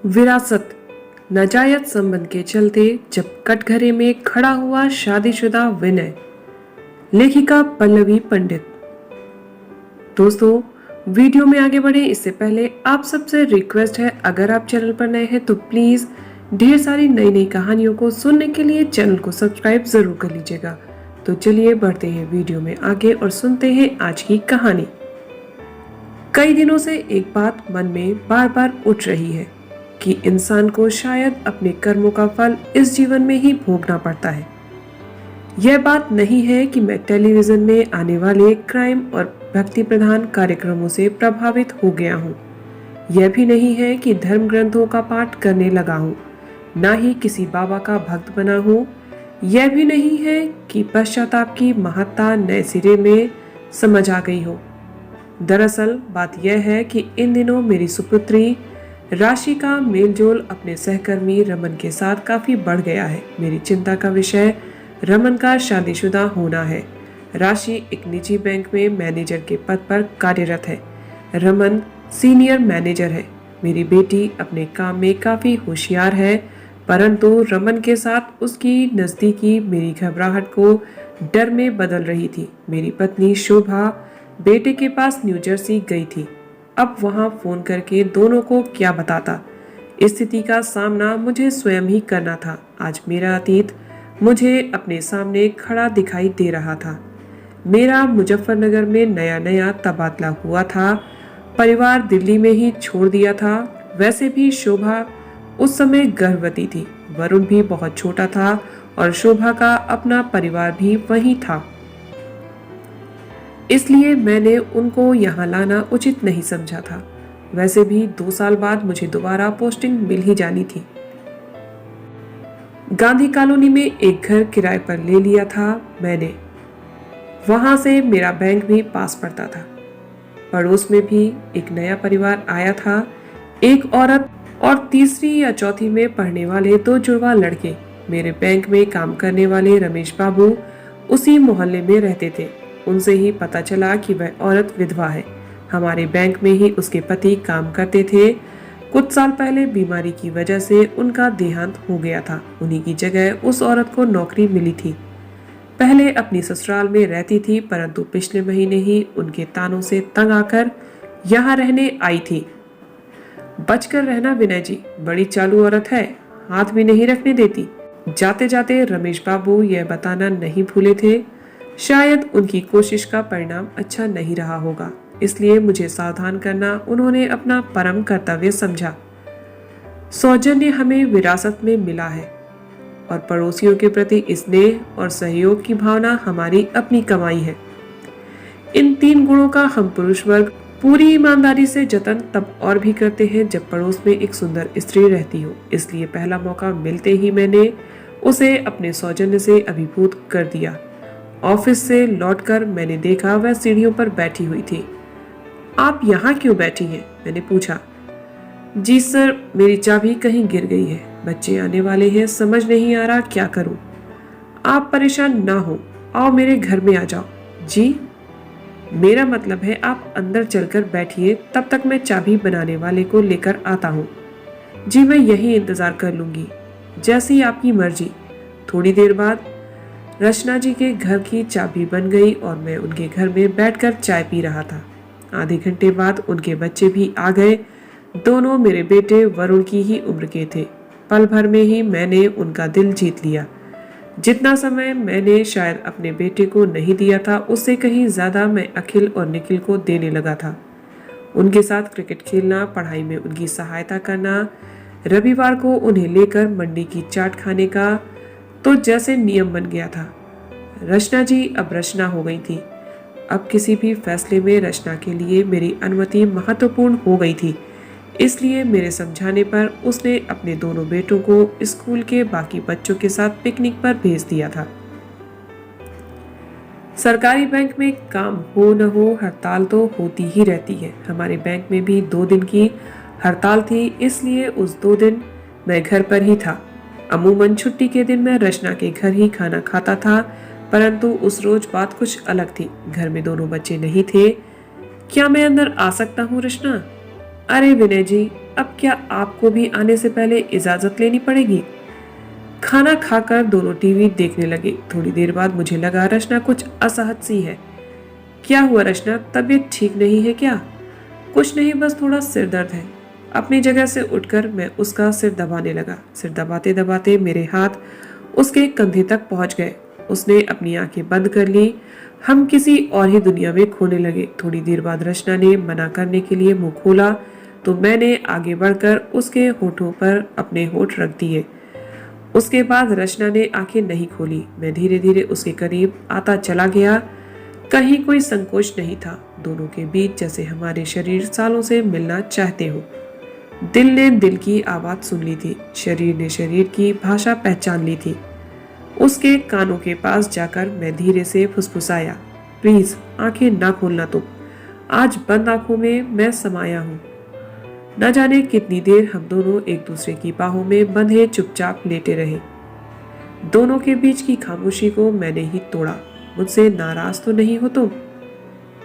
विरासत। नाजायज संबंध के चलते जब कटघरे में खड़ा हुआ शादीशुदा विनय। लेखिका पल्लवी पंडित। दोस्तों, वीडियो में आगे बढ़े इससे पहले आप सबसे रिक्वेस्ट है, अगर आप चैनल पर नए हैं तो प्लीज ढेर सारी नई नई कहानियों को सुनने के लिए चैनल को सब्सक्राइब जरूर कर लीजिएगा। तो चलिए बढ़ते हैं वीडियो में आगे और सुनते हैं आज की कहानी। कई दिनों से एक बात मन में बार बार उठ रही है कि इंसान को शायद अपने कर्मों का फल इस जीवन में ही भोगना पड़ता है। यह बात नहीं है कि मैं टेलीविजन में आने वाले क्राइम और भक्ति प्रधान कार्यक्रमों से प्रभावित हो गया हूँ। यह भी नहीं है कि धर्म ग्रंथों का पाठ करने लगा हूँ, ना ही किसी बाबा का भक्त बना हूँ। यह भी नहीं है कि पश्चाताप की महत्ता नए सिरे में समझ आ गई हो। दरअसल बात यह है कि इन दिनों मेरी सुपुत्री राशि का मेलजोल अपने सहकर्मी रमन के साथ काफी बढ़ गया है। मेरी चिंता का विषय रमन का शादीशुदा होना है। राशि एक निजी बैंक में मैनेजर के पद पर कार्यरत है। रमन सीनियर मैनेजर है। मेरी बेटी अपने काम में काफी होशियार है, परंतु रमन के साथ उसकी नजदीकी मेरी घबराहट को डर में बदल रही थी। मेरी पत्नी शोभा बेटे के पास न्यू जर्सी गई थी। अब वहां फोन करके दोनों को क्या बताता। इस स्थिति का सामना मुझे स्वयं ही करना था। आज मेरा अतीत मुझे अपने सामने खड़ा दिखाई दे रहा था। मेरा मुजफ्फरनगर में नया नया तबादला हुआ था। परिवार दिल्ली में ही छोड़ दिया था। वैसे भी शोभा उस समय गर्भवती थी। वरुण भी बहुत छोटा था और शोभा का अपना परिवार भी वहीं था। इसलिए मैंने उनको यहाँ लाना उचित नहीं समझा था। वैसे भी 2 साल बाद मुझे दोबारा पोस्टिंग मिल ही जानी थी। गांधी कॉलोनी में एक घर किराए पर ले लिया था मैंने। वहां से मेरा बैंक भी पास पड़ता था। पड़ोस में भी एक नया परिवार आया था, एक औरत और तीसरी या चौथी में पढ़ने वाले 2 जुड़वा लड़के। मेरे बैंक में काम करने वाले रमेश बाबू उसी मोहल्ले में रहते थे। उनसे ही पता चला कि वह औरत विधवा है। हमारे बैंक में ही उसके पति काम करते थे। कुछ साल पहले बीमारी की वजह से उनका देहांत हो गया था। उन्हीं की जगह उस औरत को नौकरी मिली थी। पहले अपनी ससुराल में रहती थी, परंतु पिछले महीने ही उनके तानों से तंग आकर यहाँ रहने आई थी। बचकर रहना विनय जी, बड़ी चालू औरत है, हाथ भी नहीं रखने देती। जाते जाते रमेश बाबू यह बताना नहीं भूले थे, शायद उनकी कोशिश का परिणाम अच्छा नहीं रहा होगा, इसलिए मुझे सावधान करना उन्होंने अपना परम कर्तव्य समझा। सौजन्य हमें विरासत में मिला है और पड़ोसियों के प्रति स्नेह और सहयोग की भावना हमारी अपनी कमाई है। इन 3 गुणों का हम पुरुष वर्ग पूरी ईमानदारी से जतन तब और भी करते हैं जब पड़ोस में एक सुंदर स्त्री रहती हो। इसलिए पहला मौका मिलते ही मैंने उसे अपने सौजन्य से अभिभूत कर दिया। ऑफिस से लौटकर मैंने देखा वह सीढ़ियों पर बैठी हुई थी। आप यहाँ क्यों बैठी हैं? मैंने पूछा। जी सर, मेरी चाबी कहीं गिर गई है, बच्चे आने वाले हैं, समझ नहीं आ रहा क्या करूं। आप परेशान ना हो, आओ मेरे घर में आ जाओ। जी, मेरा मतलब है आप अंदर चलकर बैठिए, तब तक मैं चाबी बनाने वाले को लेकर आता हूँ। जी, मैं यही इंतजार कर लूंगी, जैसी आपकी मर्जी। थोड़ी देर बाद रचना जी के घर की चाबी बन गई और मैं उनके घर में बैठकर चाय पी रहा था। आधे घंटे बाद उनके बच्चे भी आ गए। दोनों मेरे बेटे वरुण की ही उम्र के थे। पल भर में ही मैंने उनका दिल जीत लिया। जितना समय मैंने शायद अपने बेटे को नहीं दिया था, उससे कहीं ज्यादा मैं अखिल और निखिल को देने लगा था। उनके साथ क्रिकेट खेलना, पढ़ाई में उनकी सहायता करना, रविवार को उन्हें लेकर मंडी की चाट खाने का तो जैसे नियम बन गया था। रचना जी अब रचना हो गई थी। अब किसी भी फैसले में रचना के लिए मेरी अनुमति महत्वपूर्ण हो गई थी। इसलिए मेरे समझाने पर उसने अपने दोनों बेटों को स्कूल के बाकी बच्चों के साथ पिकनिक पर भेज दिया था। सरकारी बैंक में काम हो न हो, हड़ताल तो होती ही रहती है। हमारे बैंक में भी 2 दिन की हड़ताल थी, इसलिए उस 2 दिन मैं घर पर ही था। अमूमन छुट्टी के दिन मैं रचना के घर ही खाना खाता था, परंतु उस रोज बात कुछ अलग थी। घर में दोनों बच्चे नहीं थे। क्या मैं अंदर आ सकता हूँ रचना? अरे विनय जी, अब क्या आपको भी आने से पहले इजाजत लेनी पड़ेगी? खाना खाकर दोनों टीवी देखने लगे। थोड़ी देर बाद मुझे लगा रचना कुछ असहज सी है। क्या हुआ रचना, तबीयत ठीक नहीं है क्या? कुछ नहीं, बस थोड़ा सिर दर्द है। अपनी जगह से उठकर मैं उसका सिर दबाने लगा। सिर दबाते दबाते मेरे हाथ उसके कंधे तक पहुंच गए। उसने अपनी आंखें बंद कर ली। हम किसी और ही दुनिया में खोने लगे। थोड़ी देर बाद रचना ने मना करने के लिए मुंह खोला तो मैंने आगे बढ़कर उसके होठों पर अपने होठ रख दिए। उसके बाद रचना ने आंखें नहीं खोली। मैं धीरे धीरे उसके करीब आता चला गया। कहीं कोई संकोच नहीं था। दोनों के बीच जैसे हमारे शरीर सालों से मिलना चाहते हो। दिल ने दिल की आवाज सुन ली थी, शरीर ने शरीर की भाषा पहचान ली थी। उसके कानों के पास जाकर मैं धीरे से फुसफुसाया, प्लीज आंखें ना खोलना तुम। आज बंद आंखों में मैं समाया हूँ। न जाने कितनी देर हम दोनों एक दूसरे की बाहों में बंधे चुपचाप लेटे रहे। दोनों के बीच की खामोशी को मैंने ही तोड़ा। मुझसे नाराज तो नहीं हो तुम?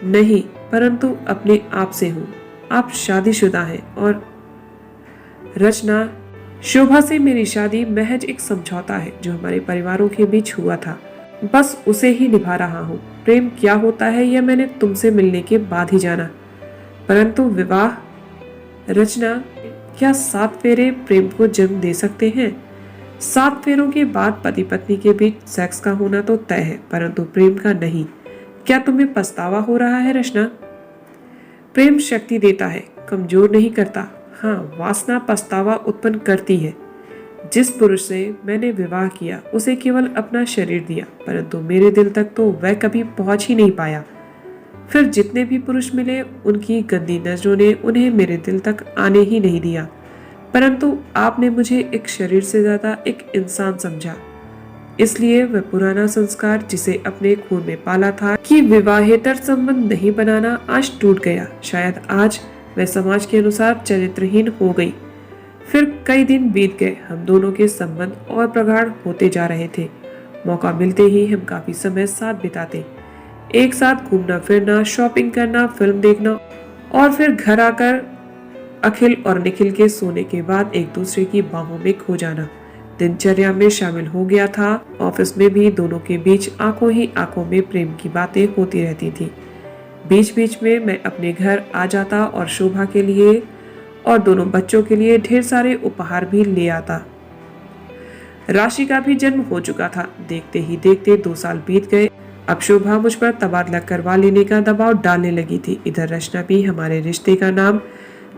नहीं, परंतु अपने आप से हूँ। आप शादीशुदा हैं और रचना, शोभा से मेरी शादी महज एक समझौता है जो हमारे परिवारों के बीच हुआ था। बस उसे ही निभा रहा हूँ। प्रेम क्या होता है यह मैंने तुमसे मिलने के बाद ही जाना, परंतु विवाह, रचना, क्या 7 फेरे प्रेम को जन्म दे सकते हैं? 7 फेरों के बाद पति पत्नी के बीच सेक्स का होना तो तय है, परंतु प्रेम का नहीं। क्या तुम्हें पछतावा हो रहा है रचना? प्रेम शक्ति देता है, कमजोर नहीं करता। हाँ, वासना पछतावा उत्पन्न करती है। जिस पुरुष से मैंने विवाह किया उसे केवल अपना शरीर दिया, परंतु मेरे दिल तक तो वह कभी पहुंच ही नहीं पाया। फिर जितने भी पुरुष मिले उनकी गंदी नजरों ने उन्हें मेरे दिल तक आने ही नहीं दिया, परंतु आपने मुझे एक शरीर से ज्यादा एक इंसान समझा। इसलिए वह पुराना संस्कार जिसे अपने खून में पाला था कि विवाहेतर संबंध नहीं बनाना, आज टूट गया। शायद आज वह समाज के अनुसार चरित्रहीन हो गई। फिर कई दिन बीत गए। हम दोनों के संबंध और प्रगाढ़ होते जा रहे थे। मौका मिलते ही हम काफी समय साथ बिताते, एक साथ घूमना फिरना, शॉपिंग करना, फिल्म देखना और फिर घर आकर अखिल और निखिल के सोने के बाद एक दूसरे की बाहों में खो जाना दिनचर्या में शामिल हो गया था। ऑफिस में भी दोनों के बीच आंखों ही आंखों में प्रेम की बातें होती रहती थी। बीच बीच में मैं अपने घर आ जाता और शोभा के लिए और दोनों बच्चों के लिए ढेर सारे उपहार भी ले आता। राशि का भी जन्म हो चुका था। देखते ही देखते 2 साल बीत गए। अब शोभा मुझ पर तबादला करवा लेने का दबाव डालने लगी थी। इधर रचना भी हमारे रिश्ते का नाम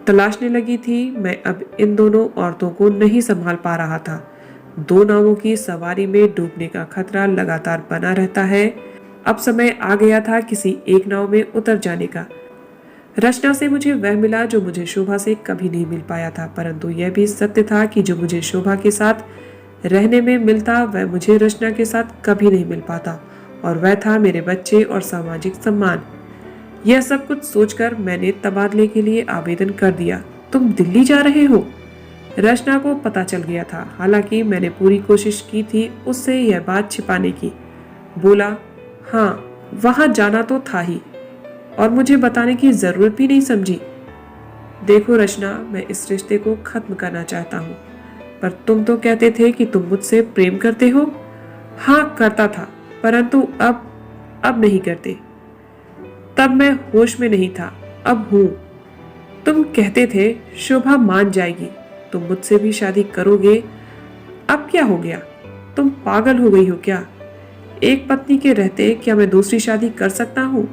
तलाशने लगी थी। मैं अब इन दोनों औरतों को नहीं संभाल पा रहा था। 2 नावों की सवारी में डूबने का खतरा लगातार बना रहता है। अब समय आ गया था किसी एक नाव में उतर जाने का। रचना से मुझे वह मिला जो मुझे शोभा से कभी नहीं मिल पाया था, परंतु यह भी सत्य था कि जो मुझे शोभा के साथ रहने में मिलता वह मुझे रचना के साथ कभी नहीं मिल पाता, और वह था मेरे बच्चे और सामाजिक सम्मान। यह सब कुछ सोचकर मैंने तबादले के लिए आवेदन कर दिया। तुम दिल्ली जा रहे हो? रचना को पता चल गया था, हालांकि मैंने पूरी कोशिश की थी उससे यह बात छिपाने की। बोला, हाँ, वहां जाना तो था ही और मुझे बताने की जरूरत भी नहीं समझी। देखो रचना, मैं इस रिश्ते को खत्म करना चाहता हूँ, पर तुम तो कहते थे कि तुम मुझसे प्रेम करते हो। हाँ, करता था, परंतु अब नहीं करते। तब मैं होश में नहीं था, अब हूँ। तुम कहते थे शोभा मान जाएगी, तुम मुझसे भी शादी करोगे। अब क्या हो गया? तुम पागल हो गई हो क्या? एक पत्नी के रहते क्या मैं दूसरी शादी कर सकता हूँ?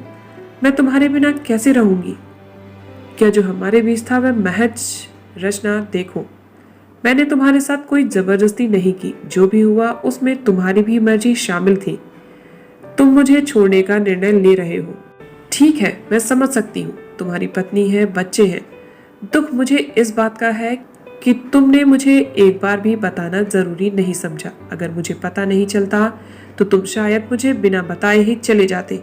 मैं तुम्हारे बिना कैसे रहूंगी? क्या जो हमारे बीच था वह महज? रचना, देखो, मैंने तुम्हारे साथ कोई जबरदस्ती नहीं की। जो भी हुआ उसमें तुम्हारी भी मर्जी शामिल थी। तुम मुझे छोड़ने का निर्णय ले रहे हो। ठीक है, मैं समझ सकती हूँ, तुम्हारी पत्नी है, बच्चे हैं। दुख मुझे इस बात का है कि तुमने मुझे एक बार भी बताना जरूरी नहीं समझा। अगर मुझे पता नहीं चलता तो तुम शायद मुझे बिना बताए ही चले जाते।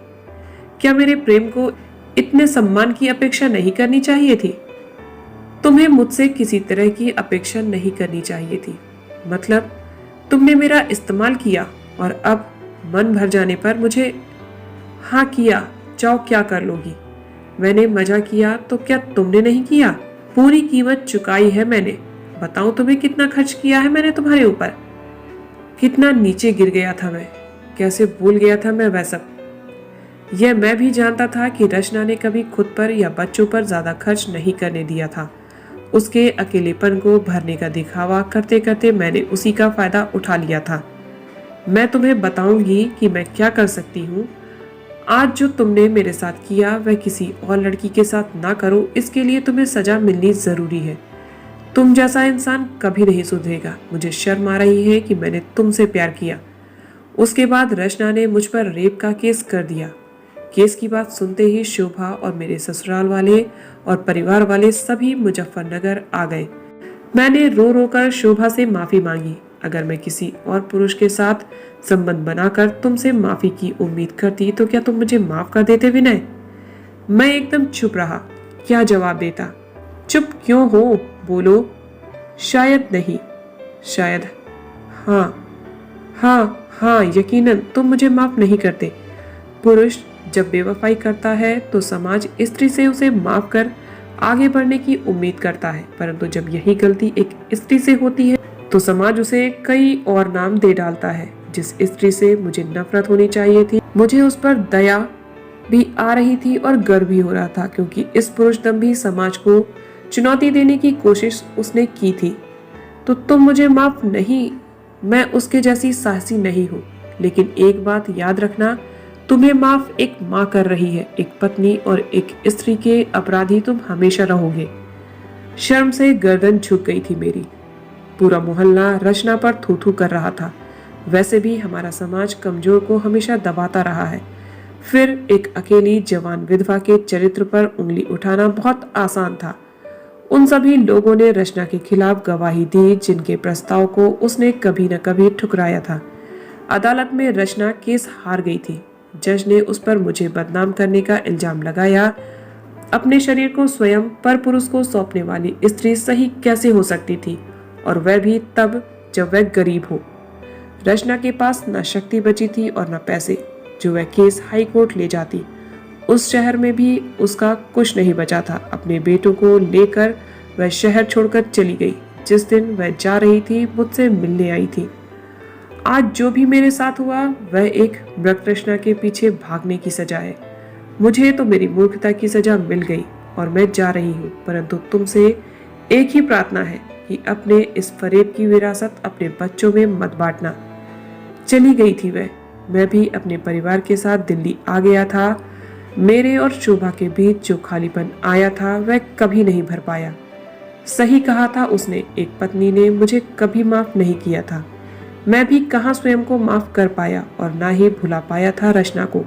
क्या मेरे प्रेम को इतने सम्मान की अपेक्षा नहीं करनी चाहिए थी? तुम्हें मुझसे किसी तरह की अपेक्षा नहीं करनी चाहिए थी। मतलब तुमने मेरा इस्तेमाल किया और अब मन भर जाने पर मुझे हाँ किया, जाओ क्या कर लोगी। मैंने मजा किया तो क्या तुमने नहीं किया? पूरी कीमत चुकाई है मैंने। बताऊं तुम्हें कितना खर्च किया है मैंने तुम्हारे ऊपर? कितना नीचे गिर गया था मैं, कैसे भूल गया था मैं वह सब। यह मैं भी जानता था कि रचना ने कभी खुद पर या बच्चों पर ज्यादा खर्च नहीं करने दिया था। उसके अकेलेपन को भरने का दिखावा करते करते मैंने उसी का फायदा उठा लिया था। मैं तुम्हें बताऊंगी कि मैं क्या कर सकती हूँ। आज जो तुमने मेरे साथ किया वह किसी और लड़की के साथ ना करो, इसके लिए तुम्हें सजा मिलनी जरूरी है। तुम जैसा इंसान कभी नहीं सुधरेगा। मुझे शर्म आ रही है कि मैंने तुमसे प्यार किया। उसके बाद रचना ने मुझ पर रेप का केस कर दिया। केस की बात सुनते ही शोभा और मेरे ससुराल वाले और परिवार वाले सभी मुजफ्फरनगर आ गए। मैंने रो रो कर शोभा से माफी मांगी। अगर मैं किसी और पुरुष के साथ संबंध बनाकर तुमसे माफी की उम्मीद करती तो क्या तुम मुझे माफ कर देते विनय? मैं एकदम चुप रहा। क्या जवाब देता? चुप क्यों हो, बोलो। शायद नहीं, शायद हाँ, हाँ हाँ, यकीनन तुम मुझे माफ नहीं करते। पुरुष जब बेवफाई करता है तो समाज स्त्री से उसे माफ कर आगे बढ़ने की उम्मीद करता है, परंतु जब यही गलती एक स्त्री से होती है तो समाज उसे कई और नाम दे डालता है। जिस स्त्री से मुझे नफरत होनी चाहिए थी, मुझे उस पर दया भी आ रही थी और गर्व भी हो रहा था, क्योंकि इस पुरुषदम्भी समाज को चुनौती देने की कोशिश उसने की थी। तो तुम मुझे माफ नहीं, मैं उसके जैसी साहसी नहीं हूँ। लेकिन एक बात याद रखना, तुम्हें माफ एक माँ कर रही है। एक पत्नी और एक स्त्री के अपराधी तुम हमेशा रहोगे। शर्म से गर्दन झुक गई थी मेरी। पूरा मोहल्ला रचना पर थू थू कर रहा था। वैसे भी हमारा समाज कमजोर को हमेशा दबाता रहा है। फिर एक अकेली जवान विधवा के चरित्र पर उंगली उठाना बहुत आसान था। उन सभी लोगों ने रचना के खिलाफ गवाही दी जिनके प्रस्ताव को उसने कभी न कभी ठुकराया था। अदालत में रचना केस हार गई थी। जज ने उस पर मुझे बदनाम करने का इल्जाम लगाया। अपने शरीर को स्वयं पर पुरुष को सौंपने वाली स्त्री सही कैसे हो सकती थी, और वह भी तब जब वह गरीब हो। रचना के पास न शक्ति बची थी और न पैसे जो वह केस हाई कोर्ट ले जाती। उस शहर में भी उसका कुछ नहीं बचा था। अपने बेटों को लेकर वह शहर छोड़कर चली गई। जिस दिन वह जा रही थी मुझसे मिलने आई थी। आज जो भी मेरे साथ हुआ वह एक मृत रचना के पीछे भागने की सजा है। मुझे तो मेरी मूर्खता की सजा मिल गई और मैं जा रही हूँ, परंतु तुमसे एक ही प्रार्थना है कि अपने इस फरेब की विरासत अपने बच्चों में मत बांटना। चली गई थी वह। मैं भी अपने परिवार के साथ दिल्ली आ गया था। मेरे और शोभा के बीच जो खालीपन आया था वह कभी नहीं भर पाया। सही कहा था उसने, एक पत्नी ने मुझे कभी माफ नहीं किया था। मैं भी कहाँ स्वयं को माफ कर पाया और ना ही भुला पाया था रचना को।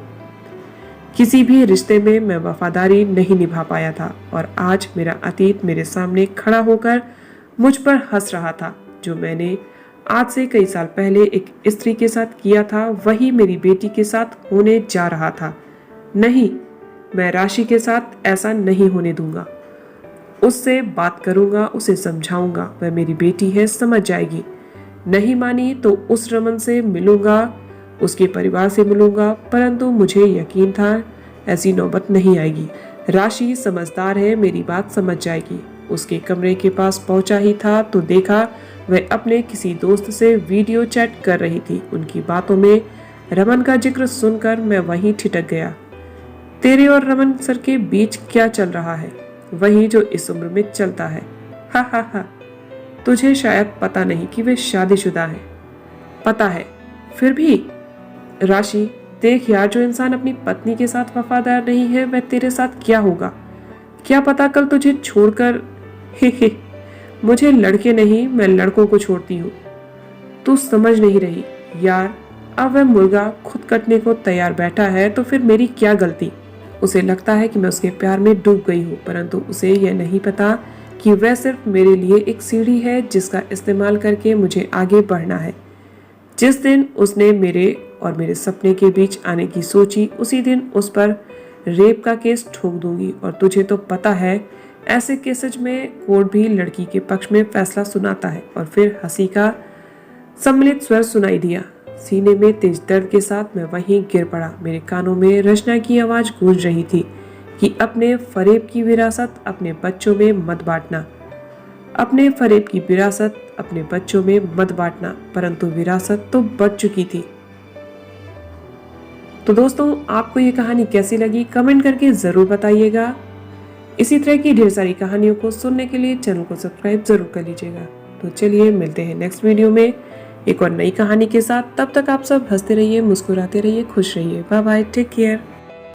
किसी भी रिश्ते में मैं वफादारी नहीं निभा पाया था और आज मेरा अतीत मेरे सामने खड़ा होकर मुझ पर हंस रहा था। जो मैंने आज से कई साल पहले एक स्त्री के साथ किया था वही मेरी बेटी के साथ होने जा रहा था। नहीं, मैं राशि के साथ ऐसा नहीं होने दूंगा। उससे बात करूंगा, उसे समझाऊंगा। वह मेरी बेटी है, समझ जाएगी। नहीं मानी तो उस रमन से मिलूंगा, उसके परिवार से मिलूंगा, परंतु मुझे यकीन था ऐसी नौबत नहीं आएगी। राशि समझदार है, मेरी बात समझ जाएगी। उसके कमरे के पास पहुंचा ही था तो देखा वह अपने किसी दोस्त से वीडियो चैट कर रही थी। उनकी बातों में रमन का जिक्र सुनकर मैं वहीं ठिठक गया। तेरे और रमन सर के बीच क्या चल रहा है? वही जो इस उम्र में चलता है। हा हा हा। तुझे शायद पता नहीं कि वे शादीशुदा हैं। पता है, फिर भी। राशि, देख यार, जो इंसान अपनी पत्नी के साथ वफादार नहीं है वह तेरे साथ क्या होगा? क्या पता कल तुझे छोड़कर। हे मुझे लड़के नहीं, मैं लड़कों को छोड़ती हूँ। तू समझ नहीं रही यार। अब वह मुर्गा खुद कटने को तैयार बैठा है तो फिर मेरी क्या गलती? उसे लगता है कि मैं उसके प्यार में डूब गई हूँ, परंतु उसे यह नहीं पता कि वह सिर्फ मेरे लिए एक सीढ़ी है जिसका इस्तेमाल करके मुझे आगे बढ़ना है। जिस दिन उसने मेरे और मेरे सपने के बीच आने की सोची, उसी दिन उस पर रेप का केस ठोक दूंगी। और तुझे तो पता है ऐसे केसेज में कोर्ट भी लड़की के पक्ष में फैसला सुनाता है। और फिर हंसी का सम्मिलित स्वर सुनाई दिया। सीने में तेज दर्द के साथ मैं वहीं गिर पड़ा। मेरे कानों में रचना की आवाज गूंज रही थी। कि अपने फरेब की विरासत अपने बच्चों में मत बांटना, अपने फरेब की विरासत अपने बच्चों में मत बांटना, परंतु विरासत तो बच चुकी थी। तो दोस्तों, आपको ये कहानी कैसी लगी कमेंट करके जरूर बताइएगा। इसी तरह की ढेर सारी कहानियों को सुनने के लिए चैनल को सब्सक्राइब जरूर कर लीजिएगा। तो चलिए मिलते हैं नेक्स्ट वीडियो में एक और नई कहानी के साथ। तब तक आप सब हंसते रहिए, मुस्कुराते रहिए, खुश रहिए। Bye bye, take care.